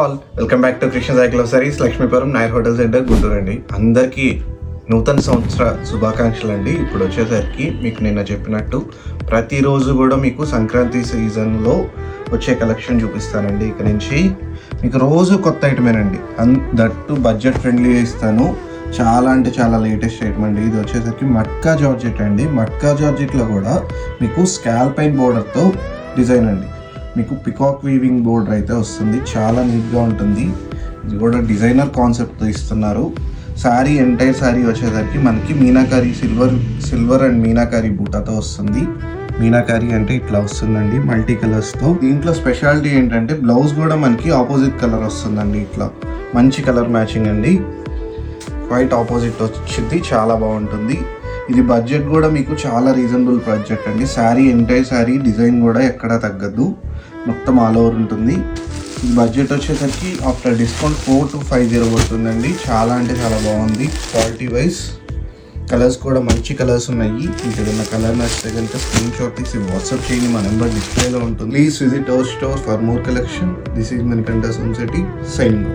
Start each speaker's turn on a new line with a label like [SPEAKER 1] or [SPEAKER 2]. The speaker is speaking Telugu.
[SPEAKER 1] Welcome back to Krishna cycle of saris, Lakshmipuram నైర్ hotel centre, Guntur అండి. అందరికీ నూతన సంవత్సర శుభాకాంక్షలు అండి. ఇప్పుడు వచ్చేసరికి మీకు నిన్న చెప్పినట్టు ప్రతిరోజు కూడా మీకు సంక్రాంతి సీజన్లో వచ్చే కలెక్షన్ చూపిస్తానండి. ఇక నుంచి మీకు రోజు కొత్త ఐటమేనండి, దట్టు బడ్జెట్ ఫ్రెండ్లీ ఇస్తాను. చాలా అంటే చాలా లేటెస్ట్ ఐటమ్ అండి. ఇది వచ్చేసరికి మట్కా జార్జెట్ అండి. మట్కా జార్జెట్లో కూడా మీకు స్కాల్పైన్ బోర్డర్తో డిజైన్ అండి. మీకు పికాక్ వీవింగ్ బోర్డర్ అయితే వస్తుంది, చాలా నీట్గా ఉంటుంది. ఇది కూడా డిజైనర్ కాన్సెప్ట్తో ఇస్తున్నారు. శారీ ఎంటైర్ శారీ వచ్చేసరికి మనకి మీనాకారి సిల్వర్ అండ్ మీనాకారి బూటాతో వస్తుంది. మీనాకారి అంటే ఇట్లా వస్తుందండి, మల్టీ కలర్స్తో. దీంట్లో స్పెషాలిటీ ఏంటంటే బ్లౌజ్ కూడా మనకి ఆపోజిట్ కలర్ వస్తుందండి. ఇట్లా మంచి కలర్ మ్యాచింగ్ అండి, వైట్ ఆపోజిట్ వచ్చింది, చాలా బాగుంటుంది. ఇది బడ్జెట్ కూడా మీకు చాలా రీజనబుల్ బడ్జెట్ అండి. శారీ ఎంటైర్ శారీ డిజైన్ కూడా ఎక్కడా తగ్గదు, మొత్తం ఆల్ ఓవర్ ఉంటుంది. ఈ బడ్జెట్ వచ్చేసరికి ఆఫ్టర్ డిస్కౌంట్ 4250 పడుతుందండి. చాలా అంటే చాలా బాగుంది క్వాలిటీ వైజ్. కలర్స్ కూడా మంచి కలర్స్ ఉన్నాయి. మీకు ఏదైనా కలర్ నచ్చితే కనుక స్క్రీన్ షాట్ తీసి వాట్సాప్ చేయండి, మా నెంబర్ డిస్ప్లేలో ఉంటుంది. Please visit our store for more collection. This is Manikanta Somasetty signing.